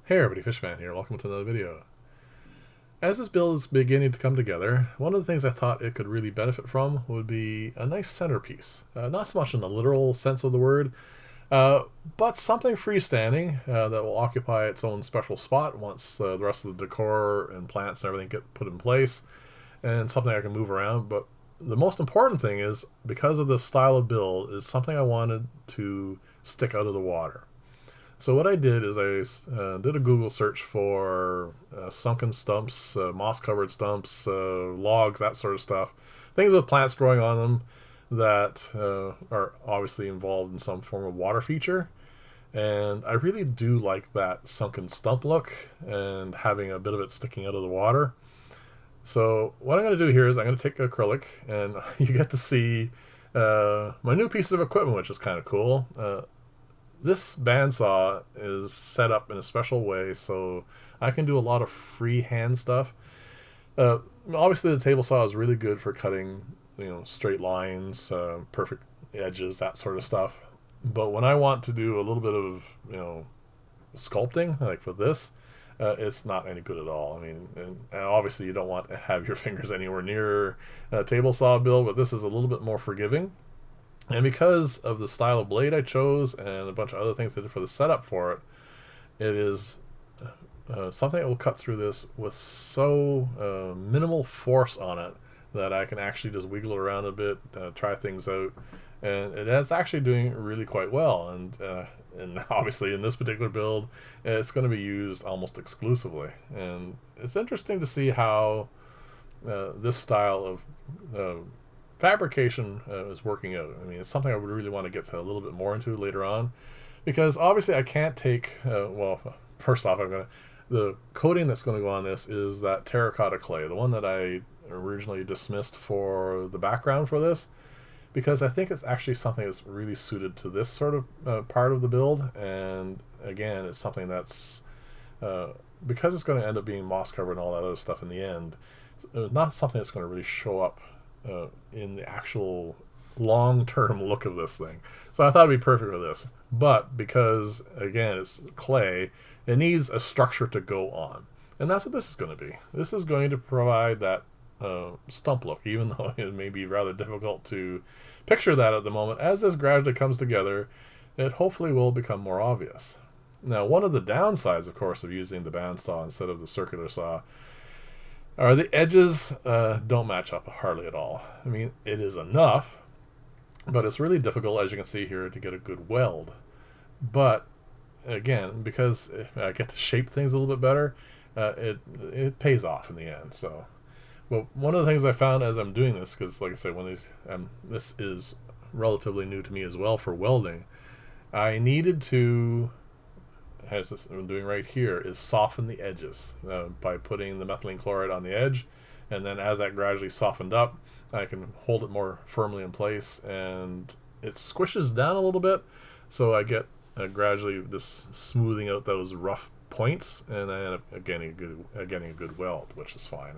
Hey everybody, Fishman here. Welcome to another video. As this build is beginning to come together, one of the things I thought it could really benefit from would be a nice centerpiece. Not so much in the literal sense of the word, uh, but something freestanding that will occupy its own special spot once the rest of the decor and plants and everything get put in place, and something I can move around. But the most important thing is, because of this style of build, is something I wanted to stick out of the water. So what I did is I did a Google search for sunken stumps, moss-covered stumps, logs, that sort of stuff. Things with plants growing on them that are obviously involved in some form of water feature. And I really do like that sunken stump look and having a bit of it sticking out of the water. So what I'm going to do here is I'm going to take acrylic, and you get to see my new piece of equipment, which is kind of cool. This bandsaw is set up in a special way so I can do a lot of free hand stuff. Uh, Obviously, the table saw is really good for cutting, straight lines, perfect edges, that sort of stuff. But when I want to do a little bit of, sculpting, like for this, it's not any good at all. I mean, and obviously you don't want to have your fingers anywhere near a table saw build, but this is a little bit more forgiving. And because of the style of blade I chose and a bunch of other things I did for the setup for it, it is something that will cut through this with so minimal force on it that I can actually just wiggle it around a bit, try things out, and it's actually doing really quite well. And obviously in this particular build, it's going to be used almost exclusively. And it's interesting to see how this style of fabrication is working out. I mean, it's something I would really want to get a little bit more into later on, because obviously I can't take, well, first off, the coating that's going to go on this is that terracotta clay, the one that I originally dismissed for the background for this, because I think it's actually something that's really suited to this sort of part of the build. And again, it's something that's, because it's going to end up being moss covered and all that other stuff in the end, not something that's going to really show up in the actual long-term look of this thing. So I thought it'd be perfect for this. But because, again, it's clay, it needs a structure to go on. And that's what this is going to be. This is going to provide that stump look, even though it may be rather difficult to picture that at the moment. As this gradually comes together, it hopefully will become more obvious. Now, one of the downsides, of course, of using the bandsaw instead of the circular saw are the edges don't match up hardly at all. I mean, it is enough, but it's really difficult, as you can see here, to get a good weld. But again, because I get to shape things a little bit better, it pays off in the end. So, well, one of the things I found as I'm doing this, because like I said, this is relatively new to me as well for welding, I needed to, as I'm doing right here, is soften the edges by putting the methylene chloride on the edge, and then as that gradually softened up, I can hold it more firmly in place, and it squishes down a little bit, so I get gradually just smoothing out those rough points, and I end up getting a good weld, which is fine.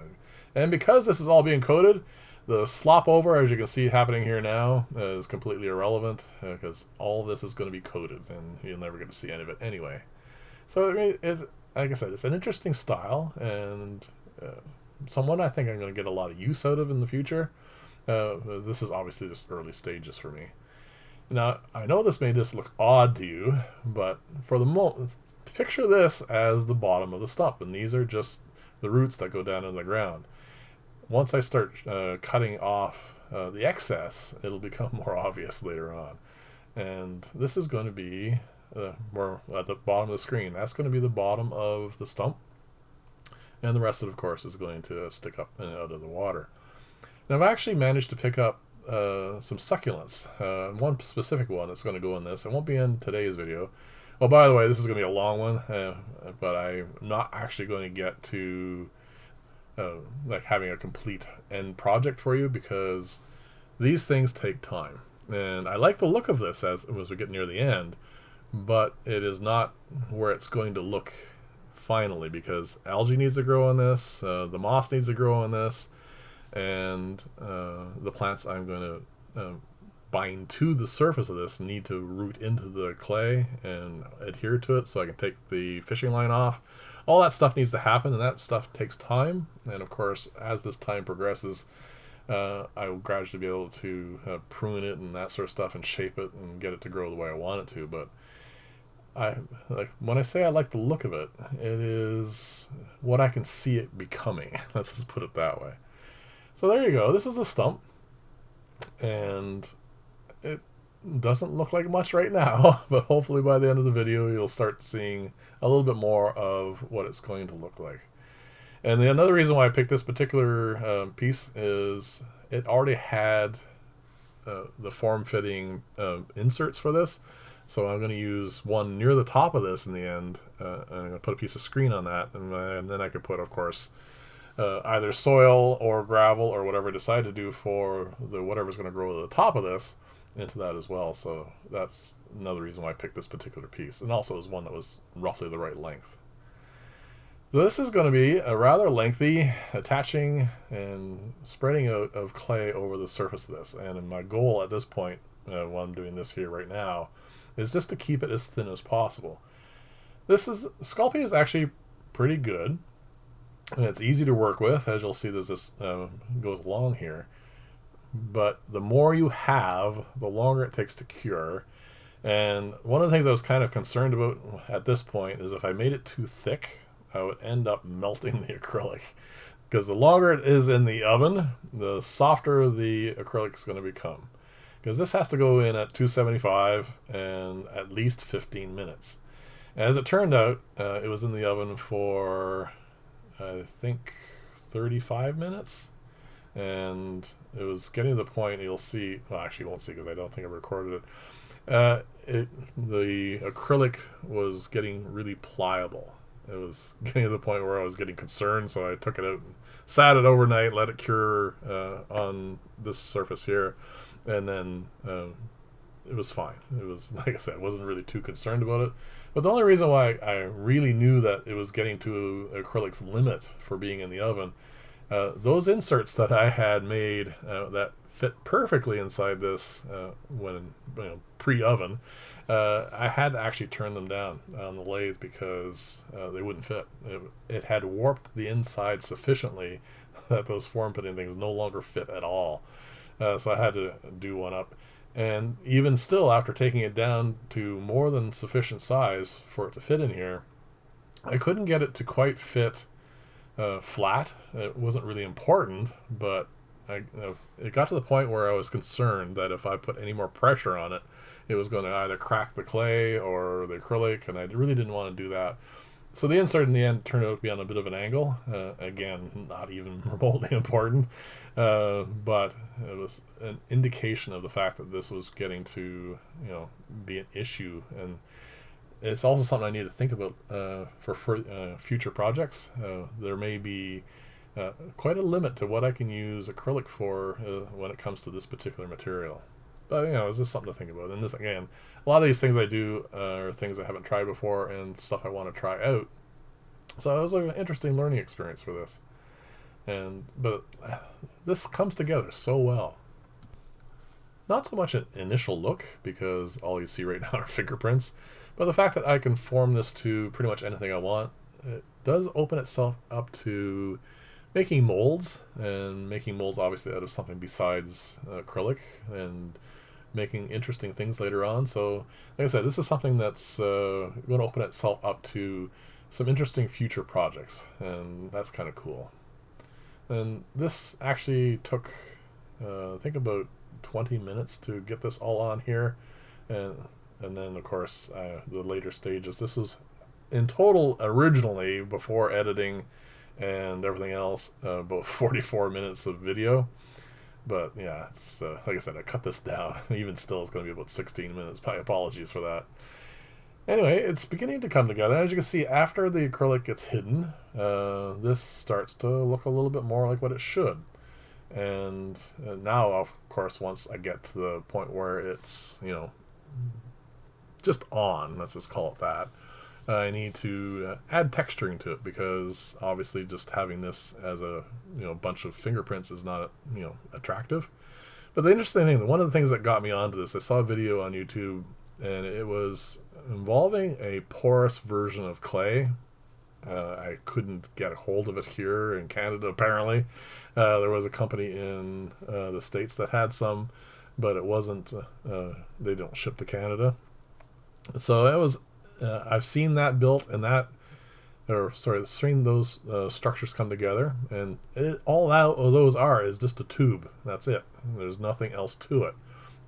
And because this is all being coated, the slop over, as you can see happening here now, is completely irrelevant, because all this is going to be coated, and you'll never get to see any of it anyway. So, I mean, like I said, it's an interesting style, and someone I think I'm going to get a lot of use out of in the future. This is obviously just early stages for me. Now, I know this may just look odd to you, but for the moment, picture this as the bottom of the stump, and these are just the roots that go down in the ground. Once I start cutting off the excess, it'll become more obvious later on. And this is going to be more at the bottom of the screen. That's going to be the bottom of the stump, and the rest of it, of course, is going to stick up and out of the water. Now, I've actually managed to pick up some succulents. One specific one that's going to go in this. It won't be in today's video. Oh, by the way, this is going to be a long one, but I'm not actually going to get to like having a complete end project for you, because these things take time. And I like the look of this as we get near the end, but it is not where it's going to look finally, because algae needs to grow on this, the moss needs to grow on this, and the plants I'm going to bind to the surface of this need to root into the clay and adhere to it so I can take the fishing line off. All that stuff needs to happen, and that stuff takes time. And of course, as this time progresses, I will gradually be able to prune it and that sort of stuff and shape it and get it to grow the way I want it to. But when I say I like the look of it, it is what I can see it becoming. Let's just put it that way. So there you go. This is a stump, and it doesn't look like much right now, but hopefully by the end of the video you'll start seeing a little bit more of what it's going to look like. And another reason why I picked this particular piece is it already had the form-fitting inserts for this. So I'm going to use one near the top of this in the end, and I'm going to put a piece of screen on that, and then I could put, of course, either soil or gravel or whatever I decide to do for the whatever's going to grow to the top of this into that as well. So that's another reason why I picked this particular piece, and also is one that was roughly the right length. So this is going to be a rather lengthy attaching and spreading out of clay over the surface of this, and my goal at this point, while I'm doing this here right now, is just to keep it as thin as possible. Sculpey is actually pretty good, and it's easy to work with, as you'll see as this goes along here. But the more you have, the longer it takes to cure. And one of the things I was kind of concerned about at this point is if I made it too thick, I would end up melting the acrylic. Because the longer it is in the oven, the softer the acrylic is going to become. Because this has to go in at 275 and at least 15 minutes. As it turned out, it was in the oven for, I think, 35 minutes. And it was getting to the point, you'll see, well, actually you won't see because I don't think I recorded it. The acrylic was getting really pliable. It was getting to the point where I was getting concerned, so I took it out and sat it overnight, let it cure on this surface here, and then it was fine. It was, like I said, I wasn't really too concerned about it. But the only reason why I really knew that it was getting to acrylic's limit for being in the oven, those inserts that I had made that fit perfectly inside this when pre-oven, I had to actually turn them down on the lathe because they wouldn't fit. It had warped the inside sufficiently that those form-fitting things no longer fit at all. So I had to do one up. And even still, after taking it down to more than sufficient size for it to fit in here, I couldn't get it to quite fit flat. It wasn't really important, but it got to the point where I was concerned that if I put any more pressure on it, it was going to either crack the clay or the acrylic, and I really didn't want to do that. So the insert in the end turned out to be on a bit of an angle. Again, not even remotely important, but it was an indication of the fact that this was getting to be an issue. And it's also something I need to think about for future projects. There may be quite a limit to what I can use acrylic for when it comes to this particular material. But it's just something to think about. And this, again, a lot of these things I do are things I haven't tried before and stuff I want to try out. So it was an interesting learning experience for this. But this comes together so well. Not so much an initial look, because all you see right now are fingerprints, but the fact that I can form this to pretty much anything I want, it does open itself up to making molds, and making molds obviously out of something besides acrylic, and making interesting things later on. So like I said, this is something that's going to open itself up to some interesting future projects, and that's kind of cool. And this actually took I think about 20 minutes to get this all on here, and then of course the later stages. This is in total originally, before editing and everything else, about 44 minutes of video. But yeah, it's like I said, I cut this down. Even still, it's going to be about 16 minutes. My apologies for that. Anyway, it's beginning to come together. As you can see, after the acrylic gets hidden, this starts to look a little bit more like what it should. And now, of course, once I get to the point where it's, just on, let's just call it that, I need to add texturing to it, because obviously just having this as a bunch of fingerprints is not attractive. But the interesting thing, one of the things that got me onto this, I saw a video on YouTube, and it was involving a porous version of clay. I couldn't get a hold of it here in Canada, apparently. There was a company in the States that had some, but it wasn't, they don't ship to Canada. So it was, I've seen that built, and that, or sorry, seeing those structures come together, and all out of those is just a tube. That's it. There's nothing else to it.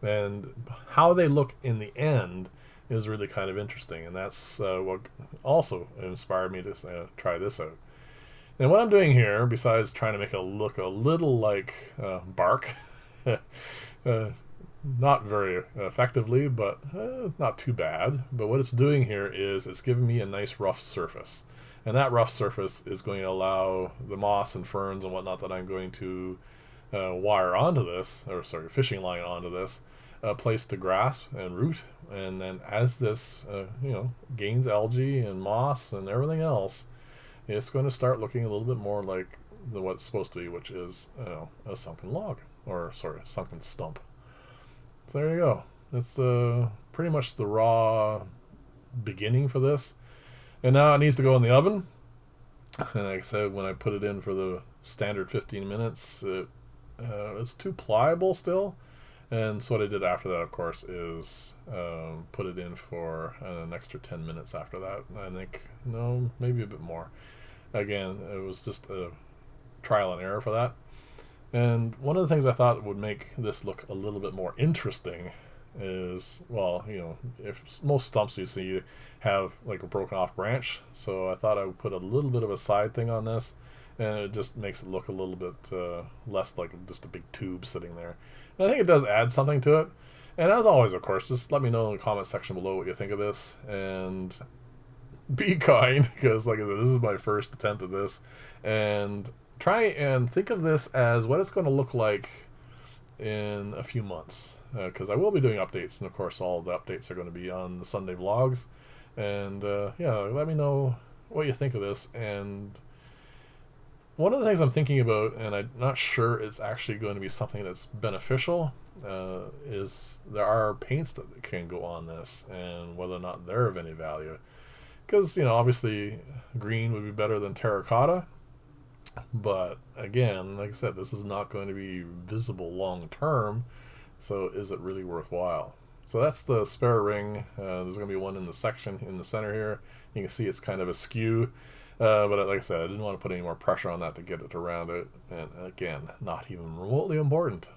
And how they look in the end is really kind of interesting, and that's what also inspired me to try this out. And what I'm doing here, besides trying to make it look a little like bark, not very effectively, but not too bad, but what it's doing here is it's giving me a nice rough surface. And that rough surface is going to allow the moss and ferns and whatnot that I'm going to wire onto this, or sorry, fishing line onto this, a place to grasp and root. And then as this, gains algae and moss and everything else, it's going to start looking a little bit more like what it's supposed to be, which is, a sunken log, or sorry, sunken stump. So there you go. It's pretty much the raw beginning for this. And now it needs to go in the oven. And like I said, when I put it in for the standard 15 minutes, it's too pliable still. And so what I did after that, of course, is put it in for an extra 10 minutes after that. I think, maybe a bit more. Again, it was just a trial and error for that. And one of the things I thought would make this look a little bit more interesting is, well, if most stumps you see have like a broken off branch, so I thought I would put a little bit of a side thing on this, and it just makes it look a little bit less like just a big tube sitting there. And I think it does add something to it. And as always, of course, just let me know in the comment section below what you think of this, and be kind, because like I said, this is my first attempt at this, and try and think of this as what it's going to look like in a few months, because I will be doing updates, and of course all the updates are going to be on the Sunday vlogs. And let me know what you think of this. And one of the things I'm thinking about, and I'm not sure it's actually going to be something that's beneficial, is there are paints that can go on this, and whether or not they're of any value. Because, obviously green would be better than terracotta, but again, like I said, this is not going to be visible long term, so is it really worthwhile? So that's the spare ring. There's going to be one in the section in the center here. You can see it's kind of askew, but like I said, I didn't want to put any more pressure on that to get it around it, and again, not even remotely important.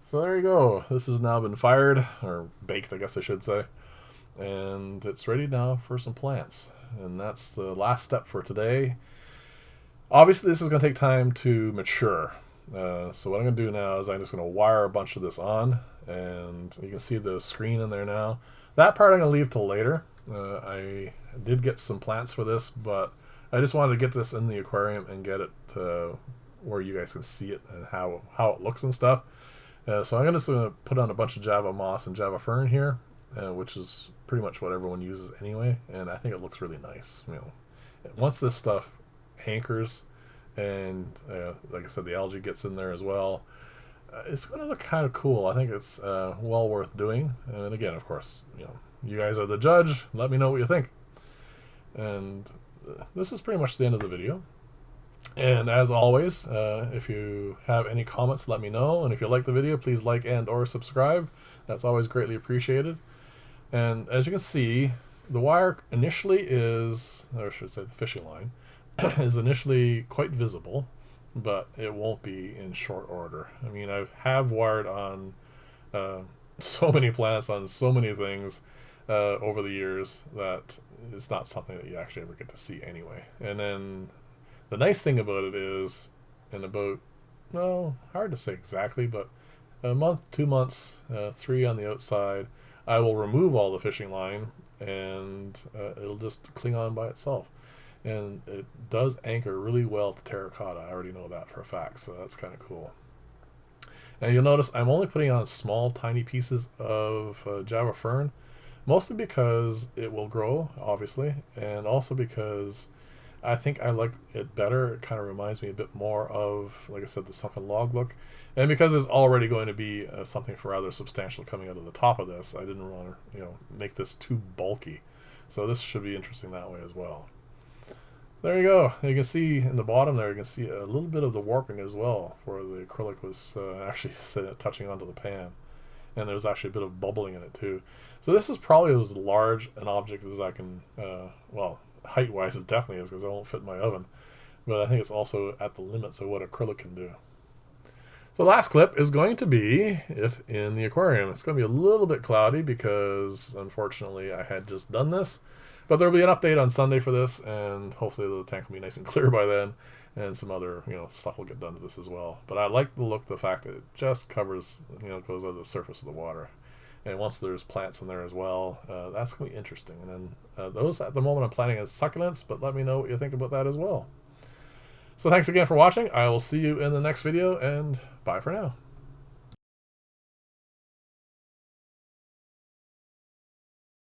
So there you go. This has now been fired, or baked, I guess I should say, and it's ready now for some plants. And that's the last step for today. Obviously, this is going to take time to mature. So what I'm going to do now is I'm just going to wire a bunch of this on, and you can see the screen in there now. That part I'm going to leave till later. I did get some plants for this, but I just wanted to get this in the aquarium and get it where you guys can see it and how it looks and stuff. So I'm just going to put on a bunch of Java moss and Java fern here, which is pretty much what everyone uses anyway, and I think it looks really nice. Once this stuff anchors, and like I said, the algae gets in there as well, it's going to look kind of cool. I think it's well worth doing. And again, of course, you guys are the judge. Let me know what you think. And this is pretty much the end of the video. And as always, if you have any comments, let me know. And if you like the video, please like and or subscribe. That's always greatly appreciated. And as you can see, the wire initially is, or I should say the fishing line, is initially quite visible, but it won't be in short order. I mean, I have wired on so many plants on so many things over the years that it's not something that you actually ever get to see anyway. And then the nice thing about it is, in about, well, hard to say exactly, but a month, 2 months, 3 on the outside, I will remove all the fishing line, and it'll just cling on by itself. And it does anchor really well to terracotta. I already know that for a fact, so that's kind of cool. And you'll notice I'm only putting on small, tiny pieces of Java fern, mostly because it will grow, obviously, and also because I think I like it better. It kind of reminds me a bit more of, like I said, the sunken log look. And because there's already going to be something rather substantial coming out of the top of this, I didn't want to, make this too bulky. So this should be interesting that way as well. There you go. You can see in the bottom there, you can see a little bit of the warping as well, where the acrylic was actually touching onto the pan. And there's actually a bit of bubbling in it too. So this is probably as large an object as I can, well, height-wise it definitely is, because it won't fit in my oven. But I think it's also at the limits of what acrylic can do. So the last clip is going to be it in the aquarium. It's going to be a little bit cloudy because, unfortunately, I had just done this. But there will be an update on Sunday for this, and hopefully the tank will be nice and clear by then. And some other, stuff will get done to this as well. But I like the look, the fact that it just covers, goes over the surface of the water. And once there's plants in there as well, that's going to be interesting. And then those at the moment I'm planning as succulents, but let me know what you think about that as well. So thanks again for watching. I will see you in the next video, and bye for now.